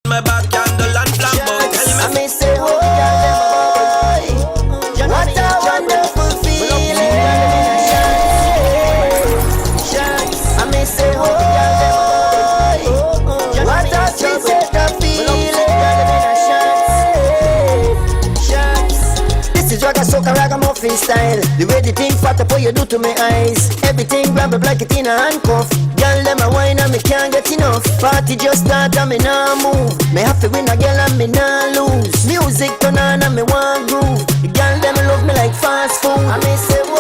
My back candle and flambeau. Tell me. I may say, oh, what a wonderful feeling. I may say, oh, what a sweet set of feeling. This is Raga Soca Ragamuffin style. The way the thing fat up what you do to my eyes. Everything grab up like it in a handcuff. Girl, them a wine and me can't get enough. Party just start and me nah move. Me have to win a girl and me nah lose. Music turn on and me want groove. The girl, them love me like fast food. I may say, whoa,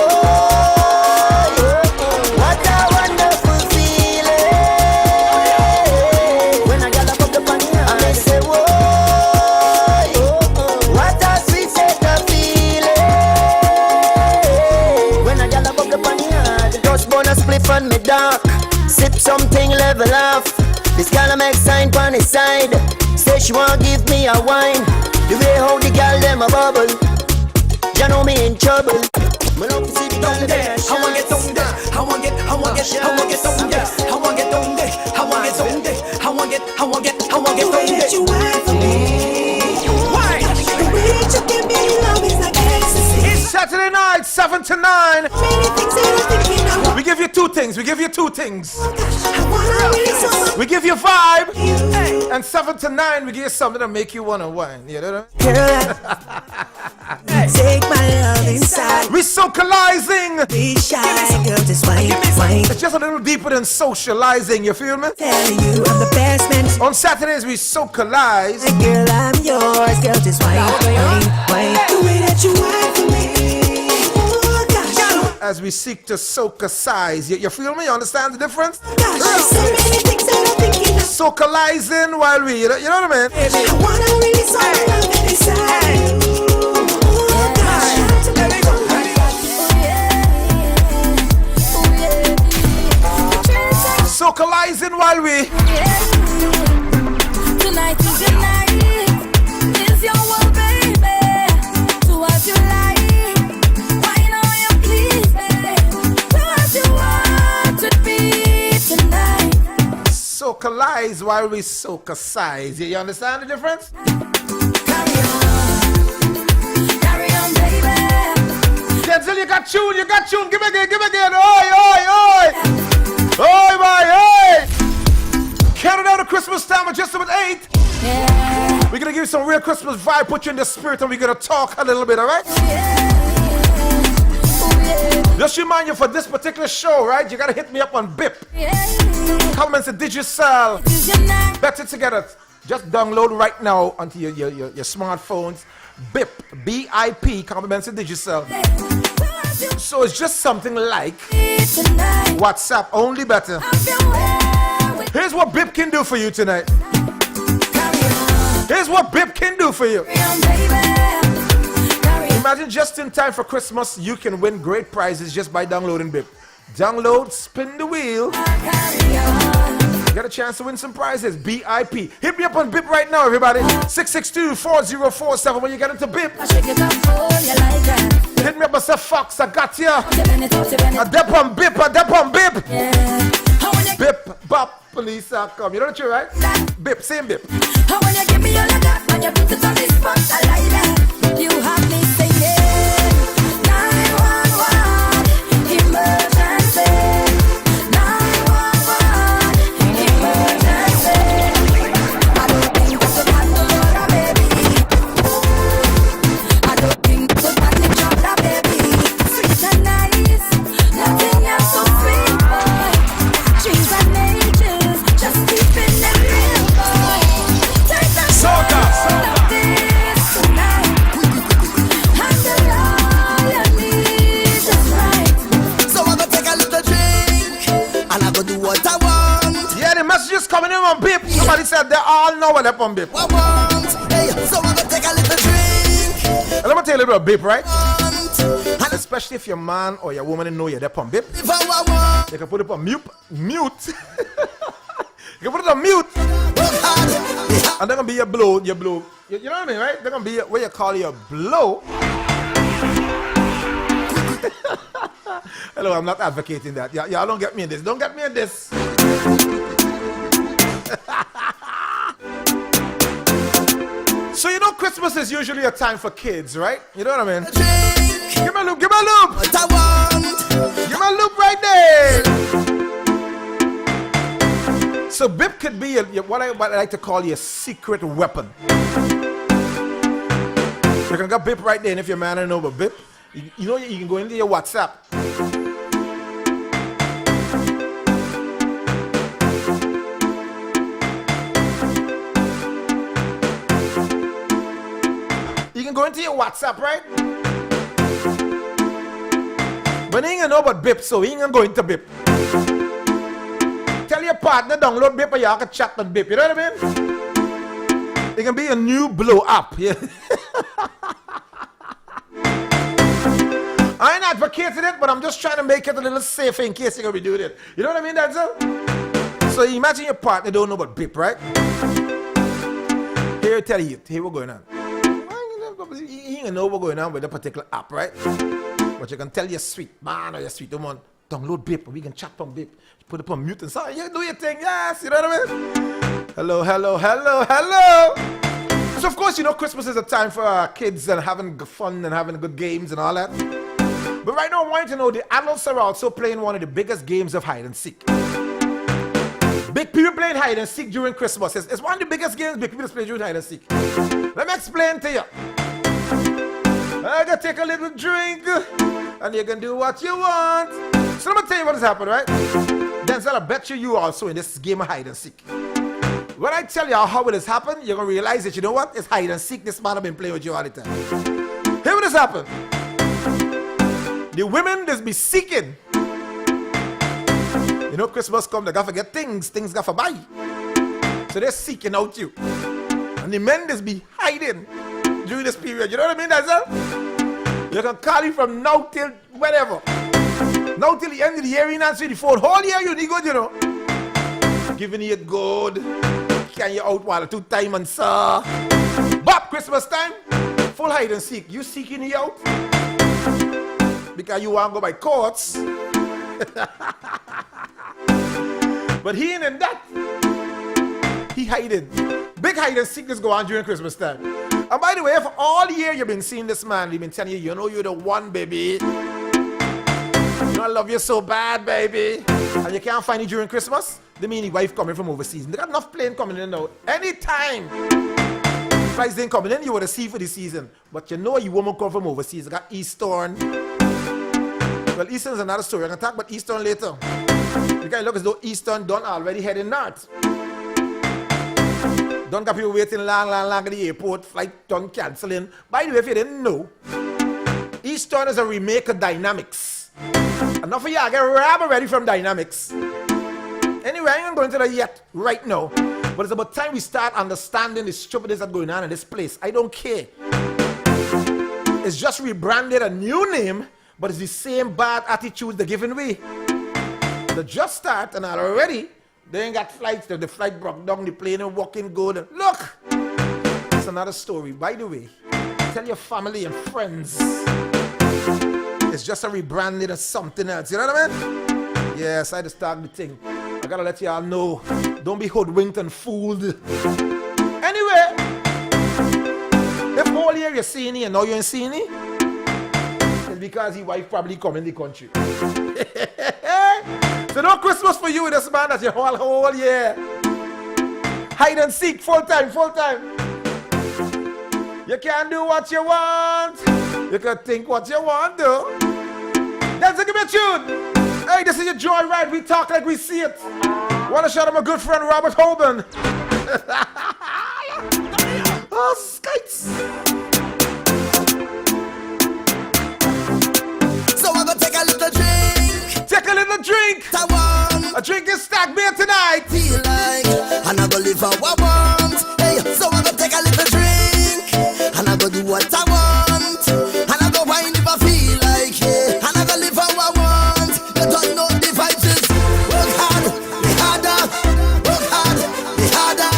what a wonderful feeling. When a girl a pop up on you, I may say, whoa, what a sweet set of feeling. When a girl a pop up on you, just burn a spliff on me dark. Sip something level off. This girl make sign on his side. Say she want give me a wine. The way how the girl them a bubble. You know me in trouble. Me love to see the girl there. I want get down there. I want get down there. I want get down there. I want get down there. I want get down there. I want get down there. The way that you wine for me. Why? The way that you give me love is like ecstasy. It's Saturday night, 7 to 9. Many things that I'm thinking of. We give you two things. We give you two things. I wanna really so much. We give you 5. And 7 to 9, we give you something to make you wanna whine. You know what Girl, take my love inside. I mean? We socializing. Be shy, girl, just wine. It's just a little deeper than socializing. You feel me? Telling you I'm the best man. On Saturdays we socialize. Girl, I'm yours, girl, just wine. The way that you wine for me. Oh gosh, As we seek to socialize. You feel me? You understand the difference? gosh, there's so many things that I'm thinking of. Socializing while we, you know what I mean? I wanna really so love inside. Socializing while we. Tonight is your night. It's your world, baby. Do what you like. Why not you please, baby? Do what you want to be tonight. Socialize while we socialize. You understand the difference? Carry on, baby. Denzel, you got tune. Give me again. Oi. Oi, boy, oi! Counting down the Christmas time at just about 8. Yeah. We're gonna give you some real Christmas vibe, put you in the spirit, and we're gonna talk a little bit, alright? Just remind you for this particular show, right? You gotta hit me up on BIP. Comments at Digicel. Better together. Just download right now onto your smartphones. BIP, BIP, Comments at Digicel. So it's just something like WhatsApp, only better. Here's what BIP can do for you tonight. Here's what BIP can do for you. Imagine just in time for Christmas, you can win great prizes just by downloading BIP. Download, spin the wheel. Get a chance to win some prizes. BIP. Hit me up on BIP right now, everybody. 662-4047 when you get into BIP. Hit me up and say, Fox, I got ya. I dep on BIP. BIP, bop, police are come. You know what you're right? BIP, same BIP. When you give me all of that, and you put it on this spot, I like that. You have me singing 911 emergency. 911 emergency. I don't think that's a bad number, baby. I don't think that's a bad number, baby. Sweet and nice, nothing else so sweet, boy. Trees and natures, just keeping them real, boy. Take the Soca. this tonight, and the love you need is right. so I'm gonna take a little drink and I'm gonna do what I want. Yeah, the messages coming in on BIP. Somebody said they all know what they're on BIP. I want. Hey, so I'm gonna take a little drink. And let me tell you a little bit of BIP, right? And Especially if your man or your woman know you're there on BIP. if I want, You can put it on mute. You can put it on mute. work hard. And they're gonna be your blow. You know what I mean, right? They're gonna be what you call your blow. Hello, I'm not advocating that. Y'all don't get me in this. Don't get me in this. Christmas is usually a time for kids, right? You know what I mean? Drink. Give me a loop, give me a loop. What I want. Give me a loop right there. So bip could be what I like to call your secret weapon. You can get bip right there, and if your man don't know about bip, you know you can go into your WhatsApp. You can go into your WhatsApp, right? But he ain't gonna know about bip, so he ain't gonna go into bip. Tell your partner download bip, or y'all can chat on bip. You know what I mean? It can be a new blow up. Yeah. I ain't advocating it, but I'm just trying to make it a little safer in case you're gonna be doing it. You know what I mean, Denzel? So imagine your partner don't know about bip, right? Here I tell you, here what's going on. He ain't know what's going on with a particular app, right? But you can tell your sweet man or your sweet woman, download bip, we can chat on bip. Put it on mute and say, you do your thing, yes, you know what I mean? Hello, hello, hello, hello. So of course, you know, Christmas is a time for kids and having fun and having good games and all that. But right now, I want you to know the adults are also playing one of the biggest games of hide and seek. Big people playing hide and seek during Christmas. It's one of the biggest games big people play during hide and seek. Let me explain to you. I gotta take a little drink and you can do what you want. So let me tell you what has happened, right? Denzel, I bet you also in this game of hide and seek. When I tell you how it has happened, you're gonna realize that, you know what? It's hide and seek. This man have been playing with you all the time. Here what has happened. The women just be seeking. You know, Christmas come, they gotta get things gotta buy. So they're seeking out you. And the men just be hiding during this period. You know what I mean, Denzel? You can call you from now till whatever. Now till the end of the year, you answer the phone. Whole year you need good, you know. Giving you good. Can you out while 2 time and sir. But Christmas time, full hide and seek. You seeking you out because you want to go by courts. But he ain't in that. He hiding. Big hide and seek this go on during Christmas time. And by the way, for all year you've been seeing this man, he's been telling you, you know you're the one, baby. You know I love you so bad, baby. And you can't find it during Christmas? They mean the wife coming from overseas. They got enough plane coming in now. Anytime flights ain't coming in, you would have see for the season. But you know you woman come from overseas. They got Eastern. Well, Eastern's another story. I'm going to talk about Eastern later. You can look as though Eastern done already heading north. Don't got people waiting long at the airport, flight done cancelling. By the way, if you didn't know, Eastern is a remake of Dynamics. Enough of y'all get rubber ready from Dynamics. Anyway, I ain't going to that yet, right now. But it's about time we start understanding the stupidness that's going on in this place. I don't care. It's just rebranded a new name, but it's the same bad attitude they're giving away. They just start and already they ain't got flights. The flight broke down, the plane and walking good. Look! It's another story. By the way, tell your family and friends. It's just a rebranding of something else. You know what I mean? Yes, I just start the thing. I gotta let y'all know. Don't be hoodwinked and fooled. Anyway, if all year you're seeing it and now you ain't seeing it, it's because his wife probably come in the country. So no Christmas for you with this man that's your whole year. Hide and seek, full time. You can do what you want. You can think what you want, though. That's a give me a tune. Hey, this is your joy ride. We talk like we see it. Want to shout out my good friend Robert Hoban. Oh, skites. So I'm gonna take a little drink. Take a little drink. A drink is stacked beer tonight. Feel like and I go live how I want. Hey, so I'm gonna take a little drink and I go do what I want. And I go wine if I feel like it. And I go live how I want. You don't know the vibes is work hard, be harder. Work hard, be harder.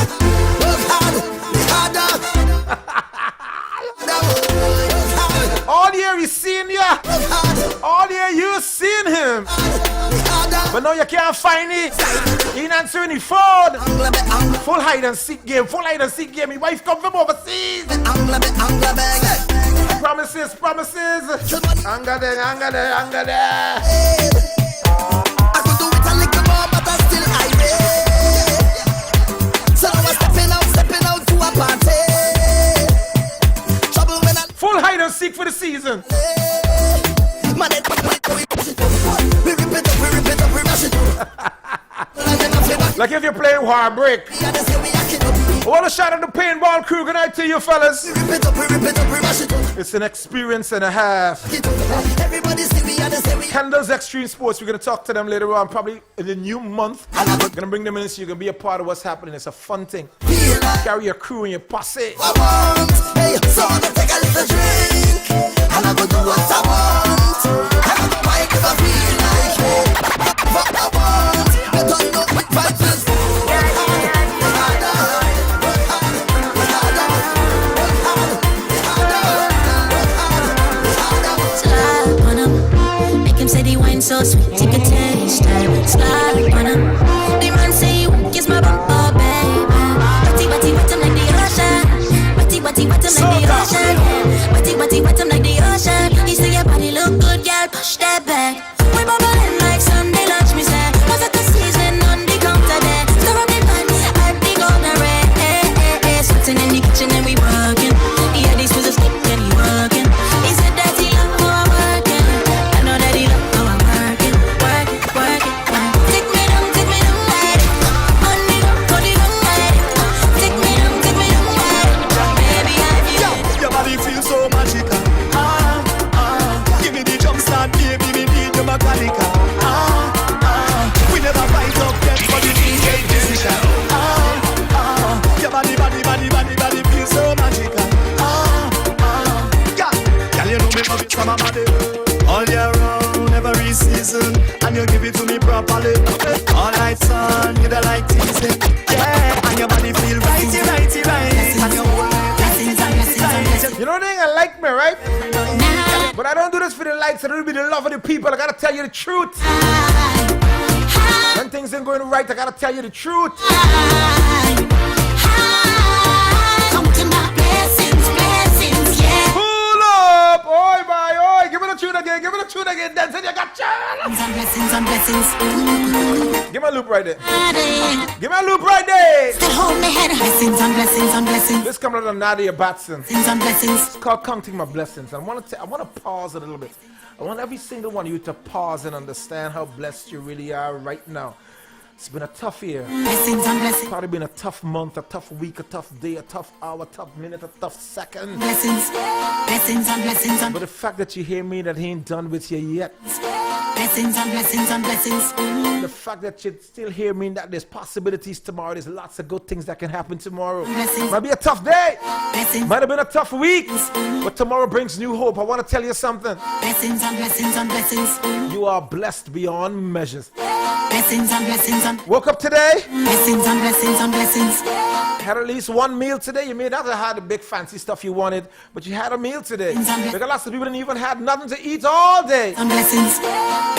Work hard, be harder. All year he's seen you. All year you seen him. But now know you can't find it. You ain't answering the phone. Full hide and seek game. Full hide and seek game. My wife come from overseas. Promises. Anger there. I could do it a little more, but I still irate. So I was stepping out to a party. Trouble when I Full hide and seek for the season. man, we rip it up, we mash it up. Like if you're playing Heartbreak. I want to shout out the paintball crew. Good night to you, fellas. We rip it up, we mash it up. It's an experience and a half. Everybody see we and they say we. Candles Extreme Sports. We're going to talk to them later on, probably in the new month. We're going to bring them in so you can be a part of what's happening. It's a fun thing. Carry your crew and your posse. I want, hey, so I'm gonna take a little drink, and I'm gonna do what I want. I don't mind if I feel like it, but I want. I don't know what vibes. Slide on him, make him say the wine so sweet, take a taste. Slide on him, the man say you kiss my bumper, baby. Batty, bottom like the ocean. Batty, bottom like the ocean. Batty, bottom like the ocean. He say your body look good, girl, push that back. We bubbling like Sunday lunch, me say. Was at the season on the counter there. Stir up the pan, add the golden red. Sweating in the kitchen and we working. Yeah, these was a stick and he working. He said that he love how I'm working. I know that he love how I'm working. Work it. Take me down like it. On the go, like it. Take me down like it. Baby, I feel it. Your body feels so magical. Give me the jump start, baby, me need your mechanical. We never fight up yet, but the thing get physical. Your body feels so magical. Girl, you know me love it from my body. All year round, every season, and you give it to me properly. All night sun, you don't like teasing. Yeah, and your body feel righty. And your whole life, You know they ain't like me, right? But I don't do this for the likes. I do it for the love of the people. I gotta tell you the truth. When things ain't going right, I gotta tell you the truth. Come to my blessings, yeah. Pull up, oi, boy, oi. Give me the tune again. Dance and you got chance. Blessings on blessings. Give me a loop right there. Still hold me head. Blessings on blessings. This comes out of Nadia Batson. Blessings on blessings. It's called Counting My Blessings. I want to pause a little bit. I want every single one of you to pause and understand how blessed you really are right now. It's been a tough year. Blessings on blessings. Probably been a tough month, a tough week, a tough day, a tough hour, a tough minute, a tough second. Blessings on blessings on. But the fact that you hear me, that he ain't done with you yet. Blessings on blessings. The fact that you still hear me, that there's possibilities tomorrow. There's lots of good things that can happen tomorrow. Blessings. Might be a tough day. Blessings. Might have been a tough week. But tomorrow brings new hope. I want to tell you something. Blessings on blessings. You are blessed beyond measures. Blessings on blessings on. Woke up today. Blessings on blessings. Had at least one meal today. You may not have had the big fancy stuff you wanted, but you had a meal today. Because lots of people didn't even have nothing to eat all day. On blessings.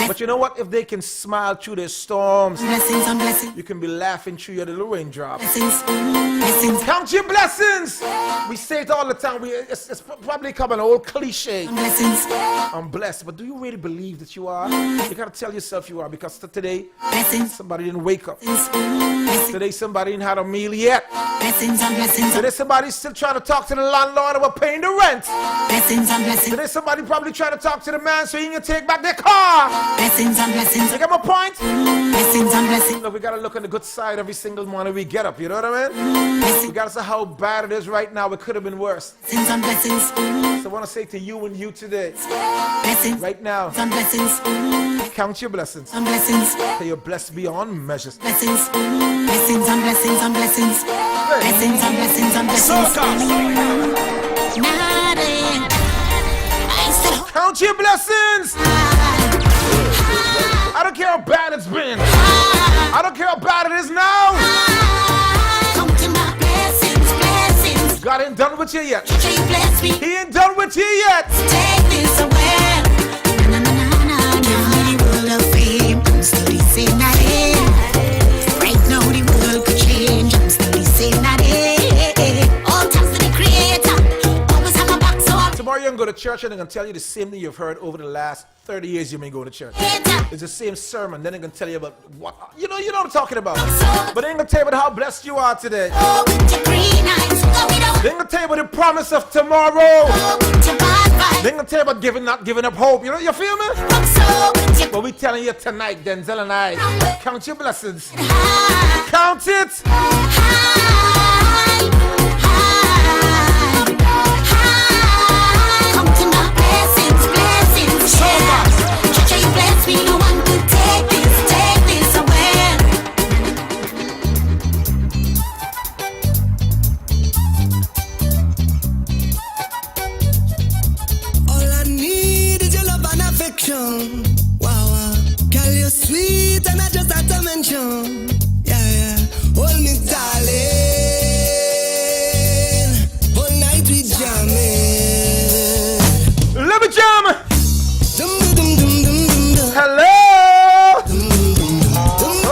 But you know what? If they can smile through their storms, Blessings on blessings. you can be laughing through your little raindrops. Blessings. Count your blessings. We say it all the time. It's probably become an old cliche. Blessings. I'm blessed, but do you really believe that you are? You gotta tell yourself you are, because today Blessings. somebody didn't wake up. Blessings. Today somebody didn't have a meal yet. Blessings on blessings. Today somebody's still trying to talk to the landlord about paying the rent. Blessings on blessings. Today somebody probably trying to talk to the man so he can take back their car. Blessings on blessings. You get my point? Blessings on blessings. Look, we gotta look on the good side every single morning we get up. You know what I mean? We gotta say how bad it is right now. It could have been worse. Blessings on blessings. So I want to say to you and you today, Blessings right now, on blessings. count your blessings. On blessings. So you're blessed beyond measures. Blessings. Blessings on blessings on blessings. Blessings on blessings on blessings. Nothing. I still Count your blessings. I don't care how bad it's been. I don't care how bad it is now. come to my blessings. God ain't done with you yet. Can you bless me? He ain't done with you yet. Take this away. Na na na na na. Give me the world of fame. I'm still the same. to church and they're going to tell you the same thing you've heard over the last 30 years you've been going to church. It's the same sermon. Then they're going to tell you about what, you know what I'm talking about. But they're going to tell you about how blessed you are today. They're going to tell you about the promise of tomorrow. They're going to tell you about not giving up hope. You feel me? But we telling you tonight, Denzel and I, count your blessings. Count it. Wow, wow. Girl, you're sweet and I just had to mention. Yeah, yeah. Hold me, darling. All night we jamming. Let me jam. Dum, dum, dum, dum, dum, dum. Hello.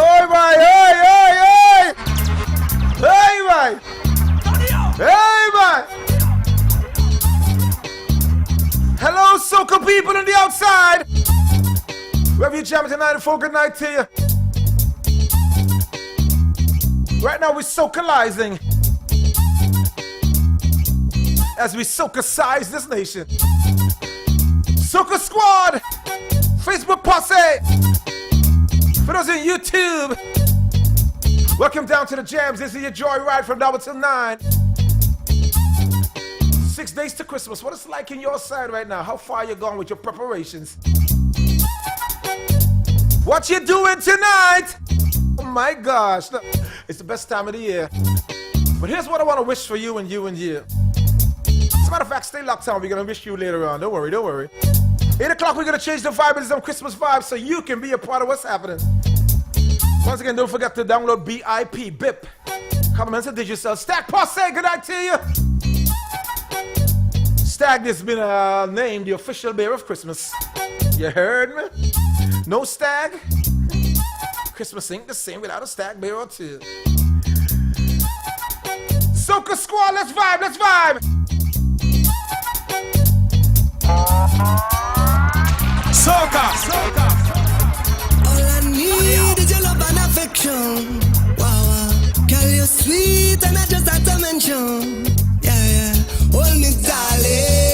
Hey, bye. Hey, bye. Hey, bye. Hello, soca people on the outside. Wherever you jamming tonight, a full good night to you. Right now we're socializing as we soca-size this nation. Soca Squad, Facebook Posse. For those on YouTube, welcome down to the jams. This is your joy ride from now until 9. 6 days to Christmas. What it's like in your side right now? How far you gone with your preparations? What you doing tonight? Oh my gosh. Look, it's the best time of the year. But here's what I want to wish for you and you and you. As a matter of fact, stay locked on. We're going to wish you later on. Don't worry, don't worry. 8 o'clock, we're going to change the vibe into some Christmas vibes so you can be a part of what's happening. Once again, don't forget to download BIP. Compliments of Digital. Stack Posse, good night to you. Stag has been named the official bear of Christmas. You heard me? No stag? Christmas ain't the same without a stag bear or two. Soca Squad, let's vibe, let's vibe! Soca! All I need is your love and affection. Wow, wow. Girl, you're sweet and I just had to mention. Yeah, yeah. Hold me, darling.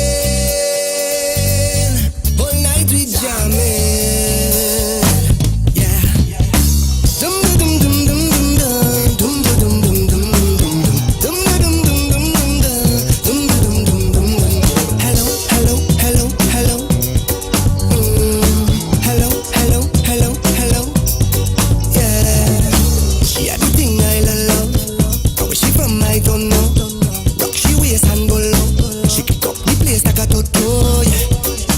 All night we jamming. Yeah. Dum dum dum dum dum dum dum dum dum dum dum dum dum dum dum dum dum. Hello, hello, hello, hello. Hello, hello, hello, hello. Yeah. She had the thing I love. Where she from I don't know. Rock she waist and go low. She kick up the place like a toto, yeah.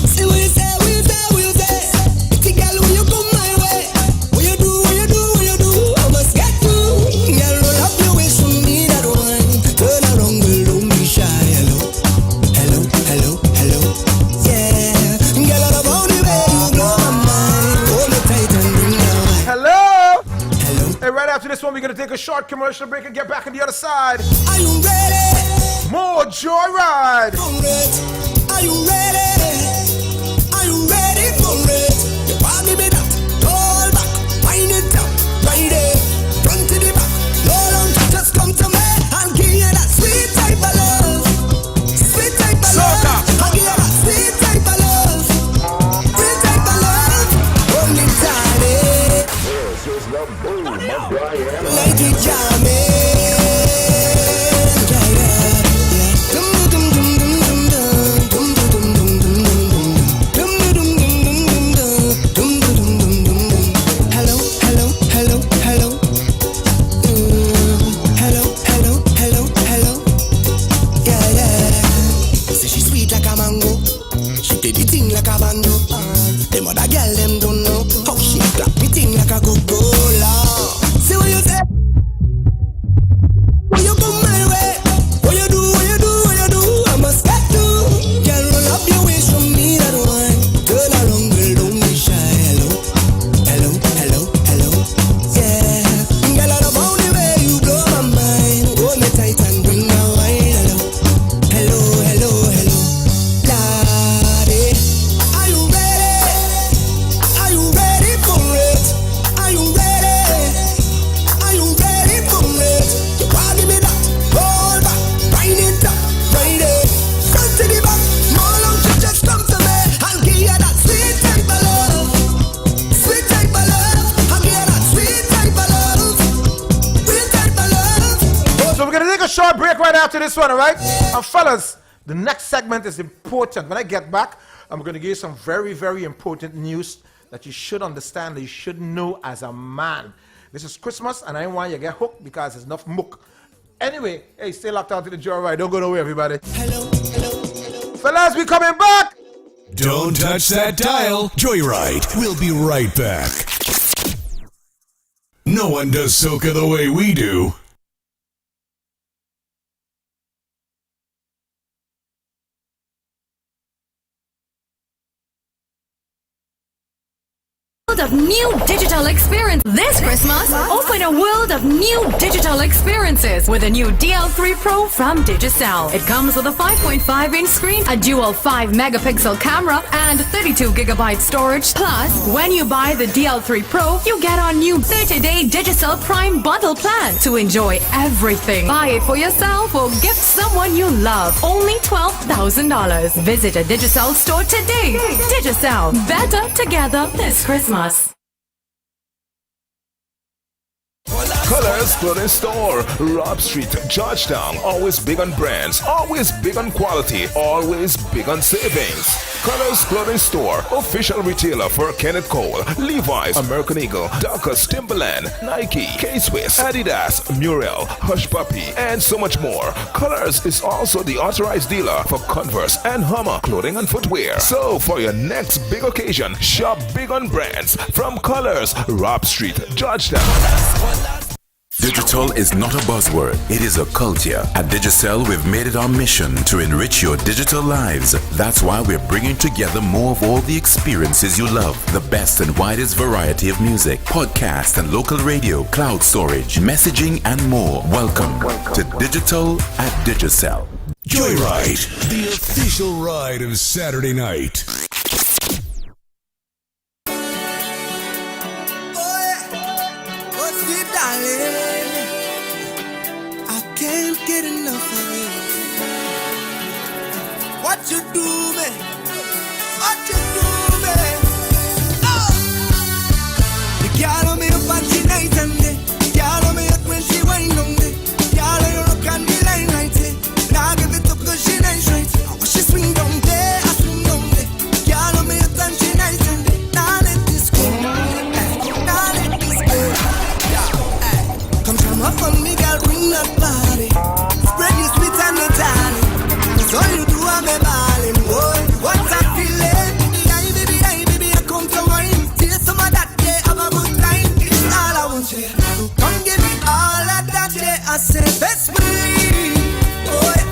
Say what you say, what you say, what you say. Pretty girl, when you come my way, what you do, what you do, what you do, I must get you. Girl, roll up your waist from me, that one. Turn around, girl, don't be shy. Hello, hello, hello, hello. Yeah, girl, all about the way you blow my mind. Hold me tight and bring me down. Hello! Hello, And right after this one, we're going to take a short commercial break and get back on the other side. are you ready? More Joyride! Are you ready? Are you ready for it? You want me be that? Roll back, wind it up, ride it, front to the back. No long, just come to me. I'll give you that sweet type of love. Sweet type of love. I'll give you that sweet type of love. Sweet type of love. Hold me tight. This is the boom of Brian. Like we jamming. Yeah, yeah, yeah. Dum dum dum dum dum dum dum dum dum dum. after this one, all right? And fellas, the next segment is important. When I get back, I'm going to give you some very, very important news that you should understand, that you should know as a man. This is Christmas, and I don't want you to get hooked because there's enough mook. Anyway, hey, stay locked out to the Joyride. Don't go nowhere, everybody. Hello. Fellas, we coming back. Don't touch that dial. Joyride. We'll be right back. No one does soca the way we do. Of new digital experience this Christmas. Open a world of new digital experiences with a new DL3 Pro from Digicel. It comes with a 5.5-inch screen, a dual 5-megapixel camera, and 32GB storage. Plus, when you buy the DL3 Pro, you get our new 30-day Digicel Prime bundle plan to enjoy everything. Buy it for yourself or gift someone you love. Only $12,000. Visit a Digicel store today. Digicel, better together this Christmas. Colors Clothing Store, Rob Street, Georgetown. Always big on brands, always big on quality, always big on savings. Colors Clothing Store, official retailer for Kenneth Cole, Levi's, American Eagle, Dockers, Timberland, Nike, K-Swiss, Adidas, Muriel, Hush Puppy, and so much more. Colors is also the authorized dealer for Converse and Hummer clothing and footwear. So for your next big occasion, shop big on brands from Colors, Rob Street, Georgetown. Digital is not a buzzword, it is a culture. At Digicel, we've made it our mission to enrich your digital lives. That's why we're bringing together more of all the experiences you love. The best and widest variety of music, podcast and local radio, cloud storage, messaging and more. Welcome to Digital at Digicel. Joyride, the official ride of Saturday night. Can't get enough of you. What you do, me? What you do, me? Oh! The girl on me up and she nice and day. The girl on me up when she wind on day. The girl on you look and the line right there. Now give it up cause she nice right. Oh, she swing down there, I swing down there. The girl on me up and she nice and day. Now let this go. Now let this go. Yeah, come from up on me, girl, bring that body. Spread your sweet and your darling. Cause all you do are me balling, boy. What's that feeling? Baby, I come to wine. Taste some of that, yeah, have a good time. It's all I want you. So come give me all of that, yeah. I say best believe, boy.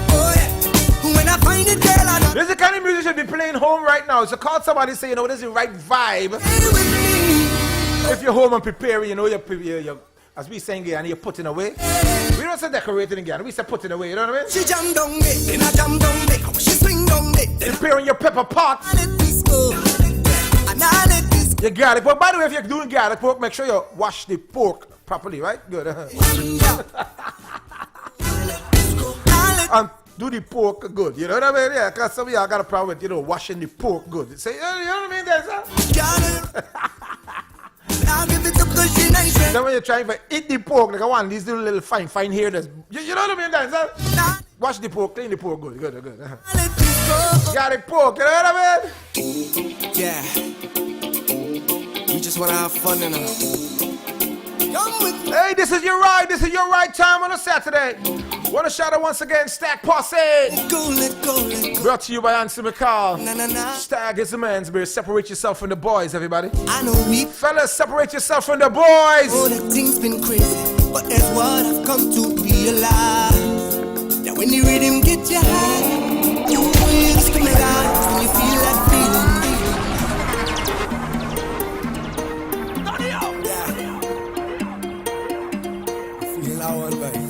When I find it, girl, I know. This is the kind of music you should be playing home right now. So call somebody and say, you know, this is the right vibe. Stay with me. If you're home and preparing, you know, you're as we saying again, you're putting away. We don't say decorating again, we say putting away, you know what I mean? She jump down there, then I jump down there. She swing down there. Preparing your pepper pot. I let this go. And I let this go. You garlic pork. By the way, if you're doing garlic pork, make sure you wash the pork properly, right? Good. And do the pork good, you know what I mean? Yeah, because some of y'all got a problem with, you know, washing the pork good. Say, you know what I mean, guys? I'll give it up cause she nice. Then when you're trying to eat the pork, like I want these little fine hair that's, you know what I mean, guys? Wash the pork, clean the pork good. Let this go. Garlic pork, you know what I mean? Yeah. We just wanna have fun, you know. Come with me. Hey, this is your right time on a Saturday. Wanna shout out once again, Stack Posse. Let go. Brought to you by Ansi McCall. Na. Stag is a man's beer. Separate yourself from the boys, everybody. I know we Fellas, separate yourself from the boys. Oh, that thing's been crazy, but that's what I've come to realize. That when the rhythm get you high, you just come alive when you feel that feeling. Feel that one, baby.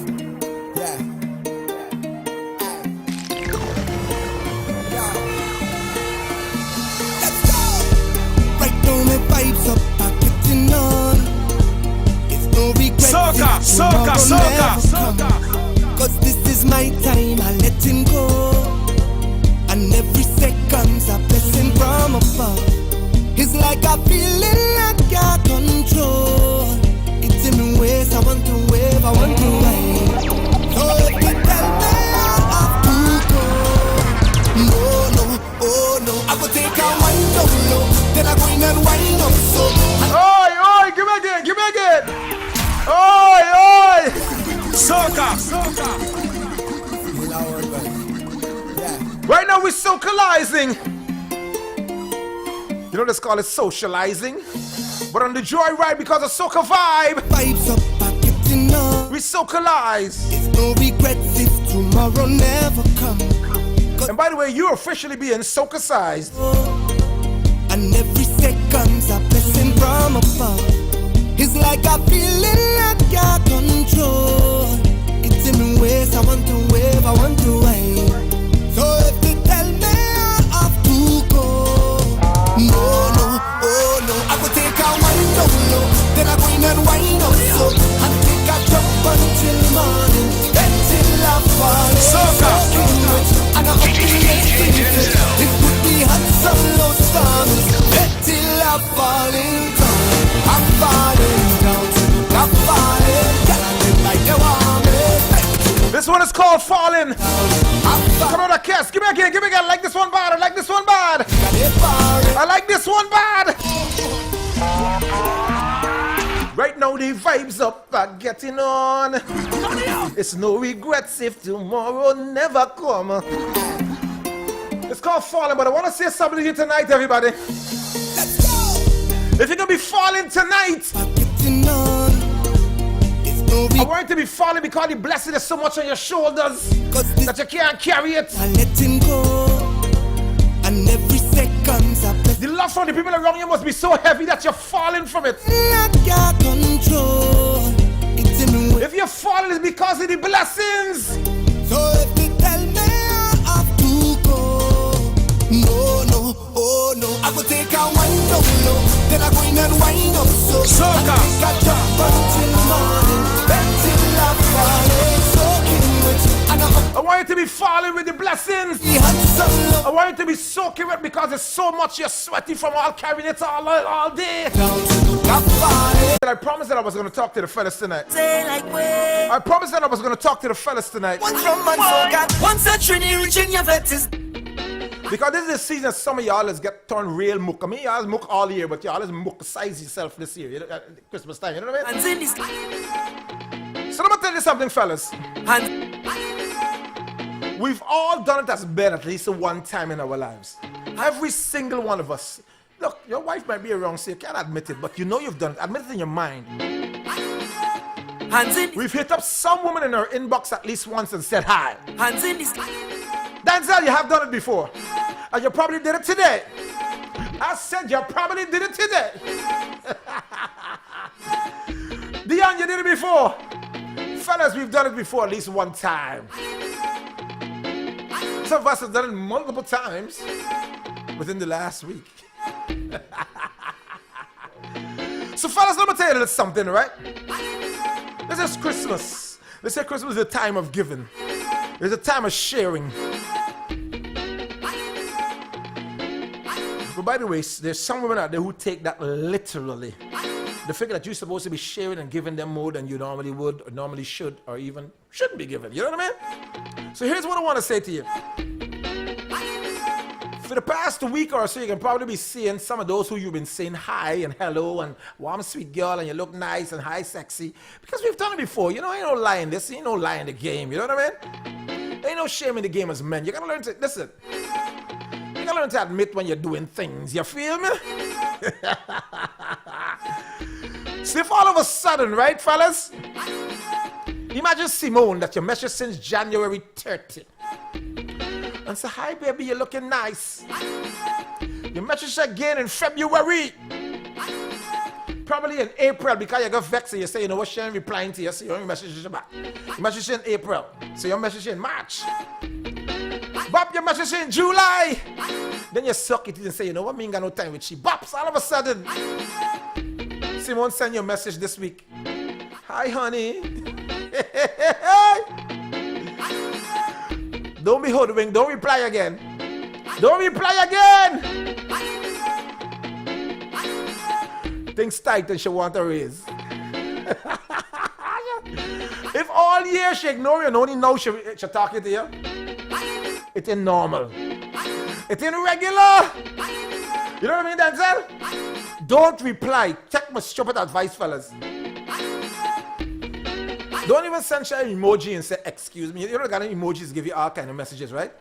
Vibes up, I'm getting on. It's no regret. Soca. Cause this is my time, I'm letting go. And every second's a blessing from above. It's like a feeling like I control. It's in the ways I want to wave, I want to ride. So if you tell me Right now we're socializing. You know this called it socializing. But on the joyride, because of soca vibe, Vibes up, pocket enough. we socialize. There's no regrets if tomorrow never comes. And by the way, you're officially being soca-sized. And every second's a blessing from above. It's like a feeling like I control. It's in the ways I want to wave, I want to wave. So if you tell me I have to go, no, no, oh no, I will take a wine down low, then I go in and wine up so, and take a jump until morning, until I fall. Soca. And I up the expenses. It could be hot, some low storms, until I'm falling down. I'm falling down, I'm falling down, like you want me. This one is called Falling. Come on, Cass. Give me again, give me again. I like this one bad. I like this one bad. I like this one bad. Right now the vibes up are getting on. It's no regrets if tomorrow never come. It's called Falling, but I want to say something to you tonight, everybody. If you're gonna be falling tonight, I want you to be falling because the blessing is so much on your shoulders that you can't carry it. I let him go, and every second's a blessing. The love from the people around you must be so heavy that you're falling from it. Like your control, it's in the way. If you're falling, it's because of the blessings. So if you tell me I have to go, no, no, oh no, I will take a wine down low, then I go in and wine up so. Soca. I take a jump until morning, until I'm falling, soaking wet, and I'm I want you to be falling with the blessings. the hot sun low. I want you to be soaking wet because there's so much you're sweaty from all carrying it all day. I'm falling. I promised that I was going to talk to the fellas tonight. Say like way. I promised that I was going to talk to the fellas tonight. One from man so got once a trini reaching your vet is. Because this is the season some of y'all is get turned real mook. I mean, y'all is mook all year, but y'all is mook size yourself this year. You know, Christmas time, you know what I mean? Hands in this. So let me tell you something, fellas. Hands. We've all done it as men at least one time in our lives. Every single one of us. Look, your wife might be around, so you can't admit it, but you know you've done it. Admit it in your mind. Hands in. We've hit up some woman in her inbox at least once and said hi. Hands in this. Denzel, you have done it before. And you probably did it today. I said you probably did it today. Dion, you did it before. Fellas, we've done it before at least one time. Some of us have done it multiple times within the last week. So fellas, let me tell you a little something, right? This is Christmas. They say Christmas is a time of giving. It's a time of sharing. But by the way, there's some women out there who take that literally. They figure that you're supposed to be sharing and giving them more than you normally would, or normally should, or even shouldn't be given. You know what I mean? So here's what I want to say to you. For the past week or so, you can probably be seeing some of those who you've been saying hi and hello and warm, sweet girl, and you look nice and hi, sexy. Because we've done it before. You know, ain't no lie in this. Ain't no lie in the game. You know what I mean? Ain't no shame in the game as men. You gotta learn to, listen. You gotta learn to admit when you're doing things. You feel me? So if all of a sudden, right, fellas? Imagine Simone that you messaged since January 30. And say, hi baby, you're looking nice. You message again in February. Probably in April because you got vexed and you say, you know what, she ain't replying to you, so you only message her back. You message her in April, so you message her in March. Bop, you message her in July. Then you suck it and say, you know what, me ain't got no time with she. Bops, all of a sudden. Simone send you a message this week. Hi honey. Don't be hoodwinked. Don't reply again. Don't reply again. Things tight and she want a raise. If all year she ignore you and only now she talking to you, it ain't normal. It ain't regular. You know what I mean, Denzel? Don't reply. Check my stupid advice, fellas. Don't even send an emoji and say, excuse me. You don't got any emojis to give you all kind of messages, right?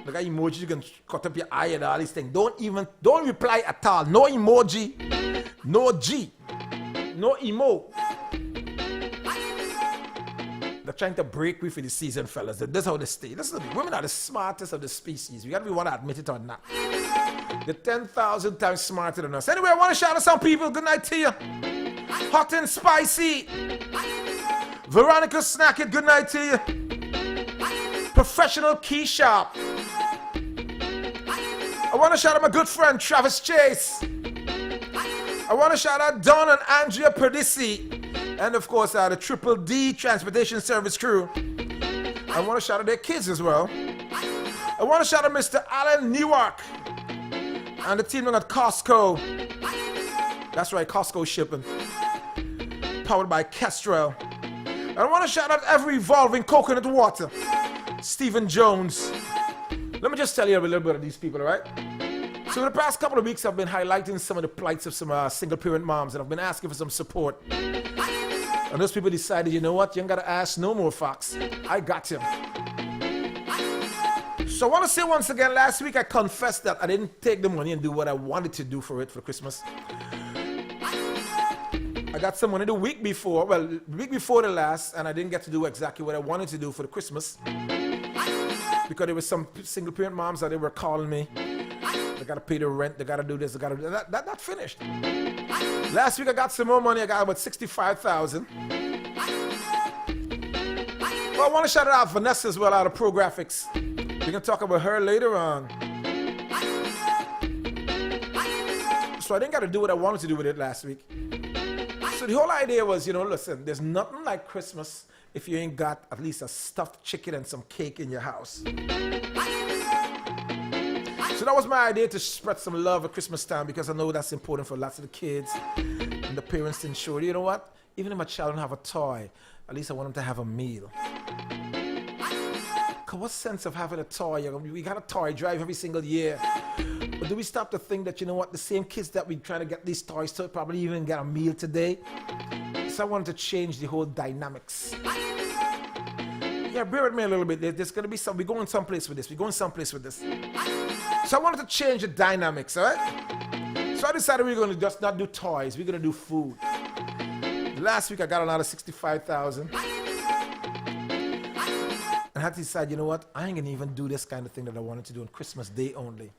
Look at emojis, you can cut up your eye and all these things. Don't reply at all. No emoji, no G, no emo. They're trying to break me for the season, fellas. That's how they stay. Listen to me. Women are the smartest of the species. We gotta be one to admit it or not. They're 10,000 times smarter than us. Anyway, I want to shout out some people. Good night to you. Hot and spicy. Veronica Snackett, good night to you. Professional Key Shop. I want to shout out my good friend Travis Chase. I want to shout out Don and Andrea Perdisi. And of course, the Triple D Transportation Service crew. I want to shout out their kids as well. I want to shout out Mr. Alan Newark and the team at Costco. That's right, Costco shipping. Powered by Kestrel. I want to shout out every evolving coconut water. Stephen Jones. Let me just tell you a little bit of these people, all right? So in the past couple of weeks, I've been highlighting some of the plights of some single-parent moms, and I've been asking for some support. And those people decided, you know what? You ain't got to ask no more, Fox. I got him. So I want to say once again, last week I confessed that I didn't take the money and do what I wanted to do for Christmas. I got some money the week before, the week before the last, and I didn't get to do exactly what I wanted to do for the Christmas. Because there were some single-parent moms that they were calling me. They got to pay the rent, they got to do this, they got to do that. That finished. Last week I got some more money. I got about $65,000. Well, I want to shout out Vanessa as well out of Pro Graphics. We can talk about her later on. So I didn't got to do what I wanted to do with it last week. So the whole idea was, listen, there's nothing like Christmas if you ain't got at least a stuffed chicken and some cake in your house. So that was my idea, to spread some love at Christmas time, because I know that's important for lots of the kids and the parents to ensure, you know what? Even if my child don't have a toy, at least I want them to have a meal. Because what sense of having a toy? We got a toy drive every single year. But do we stop to think that, you know what, the same kids that we trying to get these toys to probably even get a meal today? So I wanted to change the whole dynamics. Yeah, bear with me a little bit. There's going to be we're going someplace with this. So I wanted to change the dynamics, all right? So I decided we're going to just not do toys. We're going to do food. Last week I got another $65,000. And I had to decide, you know what? I ain't going to even do this kind of thing that I wanted to do on Christmas Day only.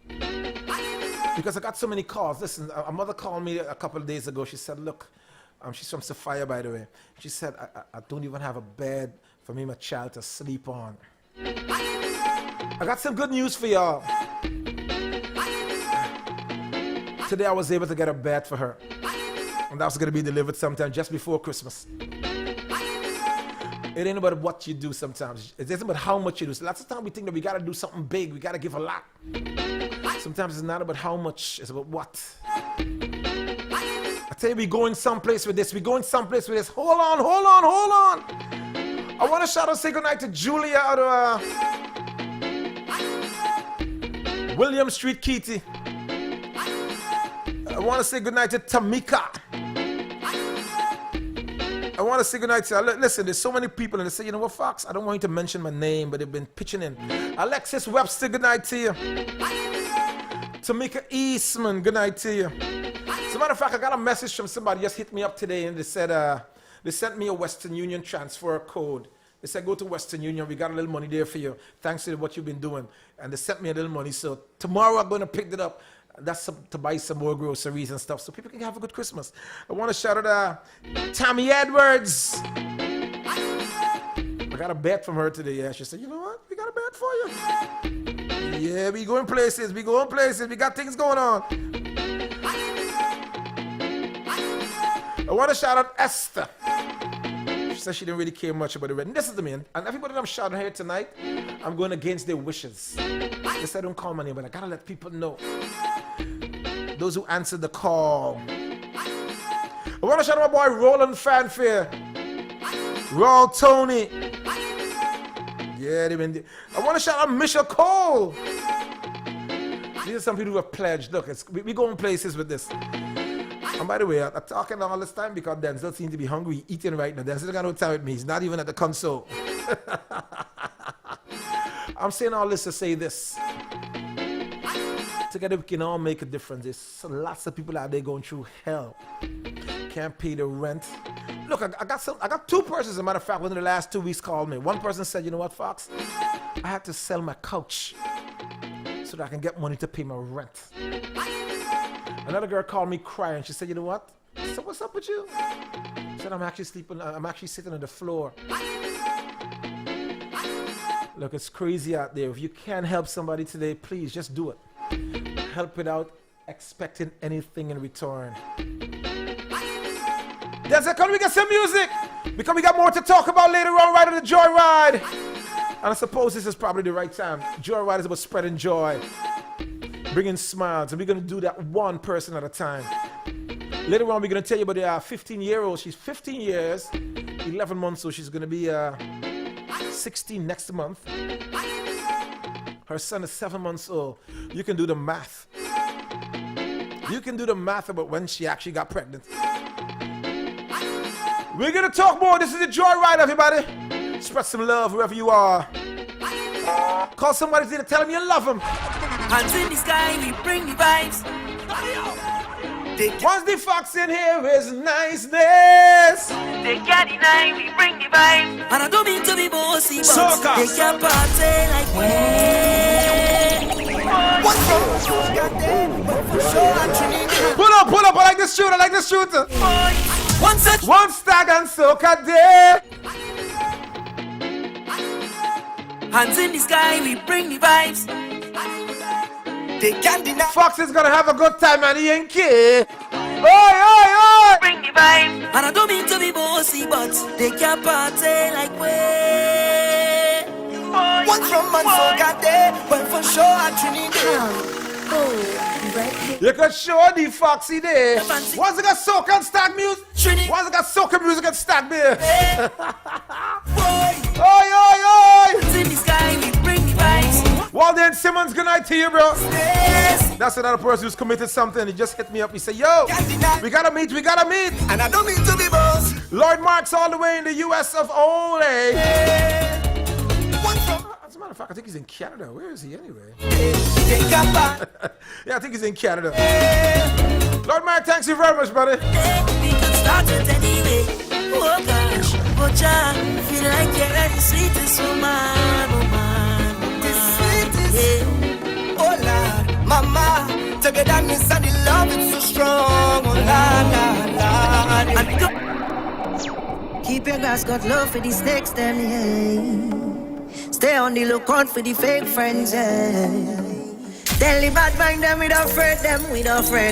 Because I got so many calls. Listen, a mother called me a couple of days ago. She said, look, she's from Sophia, by the way. She said, I don't even have a bed for me and my child to sleep on. I got some good news for y'all. Today I was able to get a bed for her. And that was going to be delivered sometime just before Christmas. It ain't about what you do sometimes. It isn't about how much you do. So lots of times we think that we got to do something big. We got to give a lot. Sometimes it's not about how much. It's about what. I tell you, we're going someplace with this. Hold on. I want to shout out, say goodnight to Julia out of William Street, Keity. I want to say goodnight to Tamika. I want to say goodnight to, listen, there's so many people and they say, you know what, Fox, I don't want you to mention my name, but they've been pitching in. Alexis Webster, good night to you. Tamika Eastman, good night to you. As a matter of fact, I got a message from somebody just hit me up today and they said, they sent me a Western Union transfer code. They said, go to Western Union, we got a little money there for you, thanks to what you've been doing. And they sent me a little money, so tomorrow I'm going to pick it up. That's to buy some more groceries and stuff so people can have a good Christmas. I want to shout out Tammy Edwards. I got a bet from her today. Yeah, she said, you know what? We got a bet for you. Yeah, we going places. We got things going on. I want to shout out Esther. She said she didn't really care much about the red. And this is the man. And everybody that I'm shouting here tonight, I'm going against their wishes. They said don't call my name, but I got to let people know. Those who answered the call. I want to shout out my boy Roland Fanfare. Raw Tony. Yeah, they've been. I want to shout out Michelle Cole. These are some people who have pledged. Look, we going places with this. I And by the way, I'm talking all this time because Denzel seems to be hungry, eating right now. Denzel got no time with me. He's not even at the console. I'm saying all this to say this. Together we can all make a difference. There's lots of people out there going through hell. Can't pay the rent. Look, I got two persons, as a matter of fact, within the last 2 weeks called me. One person said, you know what, Fox? I had to sell my couch so that I can get money to pay my rent. Another girl called me crying. She said, you know what? I said, what's up with you? She said, I'm actually sitting on the floor. Look, it's crazy out there. If you can't help somebody today, please just do it. Help without expecting anything in return. There's a, can we get some music? Because we got more to talk about later on right on the Joyride. And I suppose this is probably the right time. Joyride is about spreading joy, bringing smiles, and we're going to do that one person at a time. Later on, we're going to tell you about the 15-year-old. She's 15 years, 11 months, so she's going to be 16 next month. Her son is 7 months old. You can do the math. You can do the math about when she actually got pregnant. We're going to talk more. This is the Joyride, everybody. Spread some love wherever you are. Call somebody to tell them you love them. Hands in the sky, we bring the vibes. Once the Fox in here is niceness. They can't deny, we bring the vibes. And I don't mean to be bossy, but Soca. they can party like Pull up, I like this shooter, One stag and soca day. Hands in the sky, we bring the vibes. They can't deny. Fox is gonna have a good time and he ain't care. Oi! Bring the vibe. And I don't mean to be bossy, but they can party like we. One from Mansoka Day, one for sure at Trinidad. You can show the Foxy there. Once it got soca and stag music, once it got soca music and stag there. Oi! In the sky, we bring the vibes. Walden Simmons, good night to you, bro. That's another person who's committed something. He just hit me up. He said, yo, we gotta meet. And I don't mean to be bossy. Lord Mark's all the way in the US of O.A. As a matter of fact, I think he's in Canada. Where is he anyway? Yeah, I think he's in Canada. Lord Mark, thanks you very much, brother. We can start it anyway. Oh gosh, oh John, feel like you're the sweetest woman, the sweetest. Yeah. Oh Lord, Mama, togetherness and the love is so strong. Oh Lord. Keep your glass, got love for these next them, yeah. Stay on the lookout for the fake friends, yeah. Tell the bad mind them, we don't friend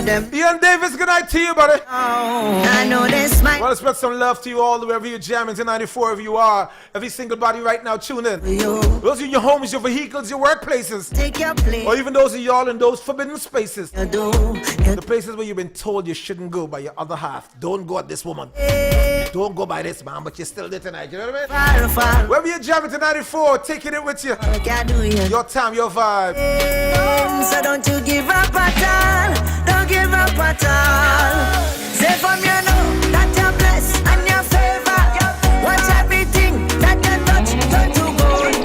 them. Ian Davis, good night to you, buddy. Oh, I know this might. Well, spread some love to you all, wherever you're jamming to 94, if you are. Every single body right now, tune in. Those are your homes, your vehicles, your workplaces. Take your place. Or even those of y'all in those forbidden spaces. You do. The places where you've been told you shouldn't go by your other half. Don't go at this woman. Don't go by this man, but you're still there tonight. You know what I mean? Far. Wherever you're jamming to 94, taking it with you. Your time, your vibe. So don't you give up at all. Don't give up at all. Say from you know that you're blessed and your favor. Watch everything that you touch turn to gold.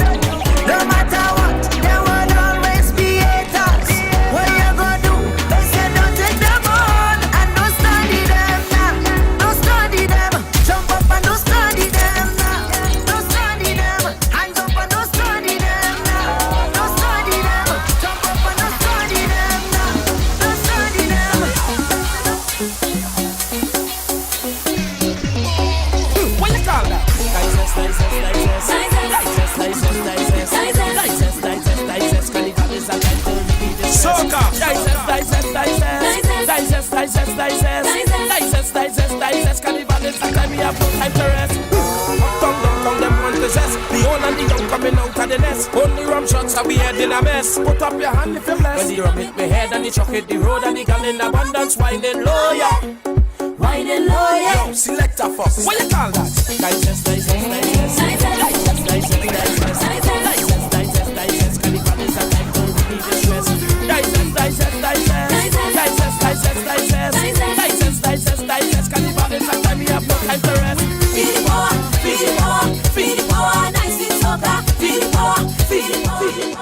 No matter what, there will always be haters. What you gonna do? They say don't take them on and don't study them now. Don't study them. Jump up and don't study them now. Don't study them. Hands up and don't study them now. Don't study them. Jump up and don't study them now. Don't study them. What you call that? Soca. Carnival is a time we have no time to rest. Down, them want to zest. The old and the young coming out of the nest. Only rum shots are we head in a mess. Put up your hand if you're blessed. When the rum hit me head and the truck hit the road and the gal in abundance winding low, yeah. Winding low, yeah. Yo, select a fuss. What you call that? Carnival is a time to relieve the stress.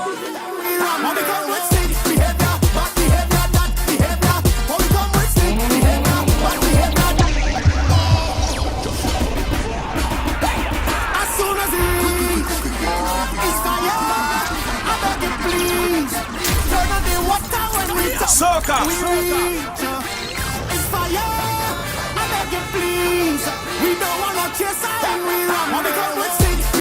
When we come with stink behavior, bad behavior, that behavior. When we come with stink behavior, bad behavior. As soon as it's fire, I beg you please. Turn on the water when we touch. Soca. We reach. It's fire, I beg you please. We don't want no chaser when we run. When we come with